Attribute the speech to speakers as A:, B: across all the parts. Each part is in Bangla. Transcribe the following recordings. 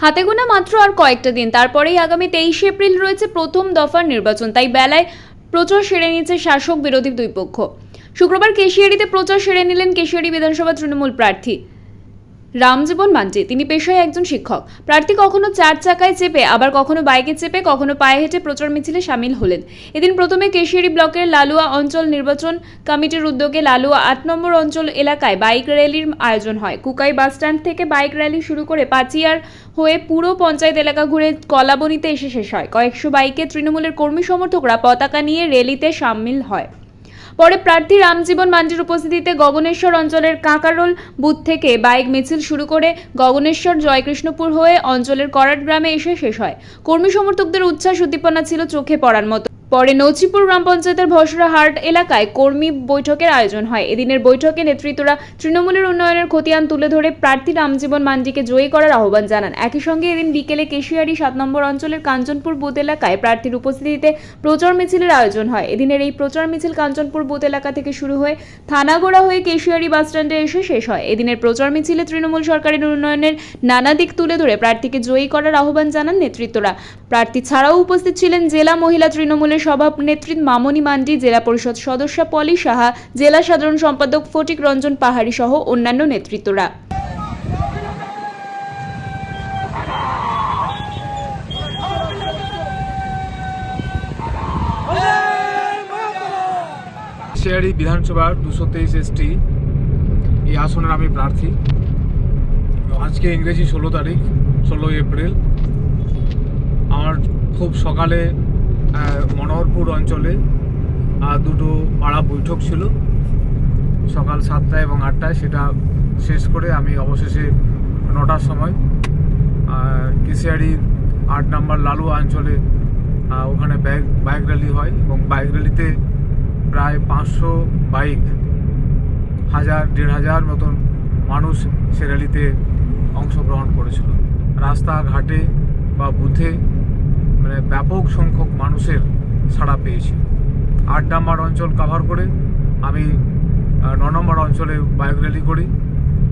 A: হাতে গোনা মাত্র আর কয়েকটা দিন, তারপরেই আগামী 23 এপ্রিল রয়েছে প্রথম দফার নির্বাচন। তাই বেলায় প্রচার সেরে নিয়েছে শাসক বিরোধী দুই পক্ষ। শুক্রবার কেশিয়াড়িতে প্রচার সেরে নিলেন কেশিয়াড়ি বিধানসভা তৃণমূল প্রার্থী রামজীবন মান্জি। তিনি পেশায় একজন শিক্ষক। প্রার্থী কখনো 4 চাকায় চেপে, আবার কখনো বাইকে চেপে, কখনো পায়ে হেঁটে প্রচার মিছিলে সামিল হলেন। এদিন প্রথমে কেশিয়াড়ি ব্লকের লালুয়া অঞ্চল নির্বাচন কমিটির উদ্যোগে লালুয়া 8 নম্বর অঞ্চল এলাকায় বাইক র্যালির আয়োজন হয়। কুকাই বাসস্ট্যান্ড থেকে বাইক র্যালি শুরু করে পাচিয়ার হয়ে পুরো পঞ্চায়েত এলাকা ঘুরে কলাবনীতে এসে শেষ হয়। কয়েকশো বাইকে তৃণমূলের কর্মী সমর্থকরা পতাকা নিয়ে র্যালিতে সামিল হয়। পরে প্রার্থী রামজীবন মান্জির উপস্থিতিতে গগনেশ্বর অঞ্চলের কাঁকারোল বুথ থেকে বাইক মিছিল শুরু করে গগনেশ্বর জয়কৃষ্ণপুর হয়ে অঞ্চলের করাট গ্রামে এসে শেষ হয়। কর্মী সমর্থকদের উচ্ছ্বাস উদ্দীপনা ছিল চোখে পড়ার মতো। পরে নচিপুর গ্রাম পঞ্চায়েতের ভসরা হাট এলাকায় কর্মী বৈঠকের আয়োজন হয়। এদিনের বৈঠকে নেতৃত্বরা তৃণমূলের উন্নয়নের খতিয়ান তুলে ধরে প্রার্থী রামজীবন মান্জিকে জয়ী করার আহ্বান জানান। একই সঙ্গে এদিন বিকেলে কেশিয়াড়ি 7 নম্বর অঞ্চলের কাঞ্চনপুর বুথ এলাকায় প্রার্থীর উপস্থিতিতে প্রচার মিছিলের আয়োজন হয়। এদিনের এই প্রচার মিছিল কাঞ্চনপুর বুথ এলাকা থেকে শুরু হয়ে থানাগোড়া হয়ে কেশিয়াড়ি বাসস্ট্যান্ডে এসে শেষ হয়। এদিনের প্রচার মিছিলে তৃণমূল সরকারের উন্নয়নের নানা দিক তুলে ধরে প্রার্থীকে জয়ী করার আহ্বান জানান নেতৃত্বরা। প্রার্থী ছাড়াও উপস্থিত ছিলেন জেলা মহিলা তৃণমূলের সভানেত্রী মামনি মান্ডি, জেলা পরিষদ সদস্য পলি সাহা, জেলা সাধারণ সম্পাদক ফটিক রঞ্জন পাহাড়ি সহ অন্যান্য নেতৃত্বরা।
B: কেশিয়াড়ি বিধানসভার 223 ST এই আসনের আমি প্রার্থী। আজকে ইংরেজি 16 এপ্রিল। আমার খুব সকালে মনোহরপুর অঞ্চলে দুটো পাড়া বৈঠক ছিল, সকাল 7টায় এবং 8টায়। সেটা শেষ করে আমি অবশেষে 9টার সময় কেশিয়াড়ির 8 নম্বর লালুয়া অঞ্চলে ওখানে বাইক র্যালি হয় এবং বাইক র্যালিতে প্রায় 500 বাইক, 1000-1500 মতন মানুষ সে র্যালিতে অংশগ্রহণ করেছিল। রাস্তাঘাটে বা বুথে মানে ব্যাপক সংখ্যক মানুষের সাড়া পেয়েছি। 8 নম্বর অঞ্চল কভার করে আমি 9 নম্বর অঞ্চলে বাইক র্যালি করি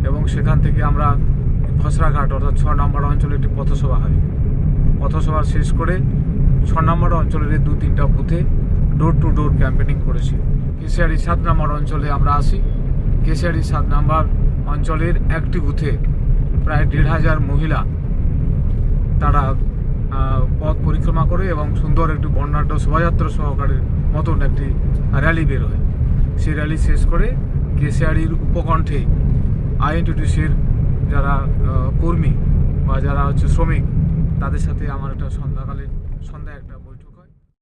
B: এবং সেখান থেকে আমরা খসড়াঘাট অর্থাৎ 6 নম্বর অঞ্চলে একটি পথসভা হয়। পথসভা শেষ করে 6 নম্বর অঞ্চলের 2-3টা বুথে ডোর টু ডোর ক্যাম্পেনিং করেছি। কেশিয়াড়ি 7 নম্বর অঞ্চলে আমরা আসি। কেশিয়াড়ি 7 নম্বর অঞ্চলের একটি বুথে প্রায় 1500 মহিলা তারা পথ পরিক্রমা করে এবং সুন্দর একটি বর্ণাঢ্য শোভাযাত্রা সহকারে মতন একটি র্যালি বের হয়। সেই র্যালি শেষ করে কেশিয়াড়ির উপকণ্ঠে আইএনটিটিসির যারা কর্মী বা যারা শ্রমিক, তাদের সাথে আমার একটা সন্ধ্যায় একটা বৈঠক।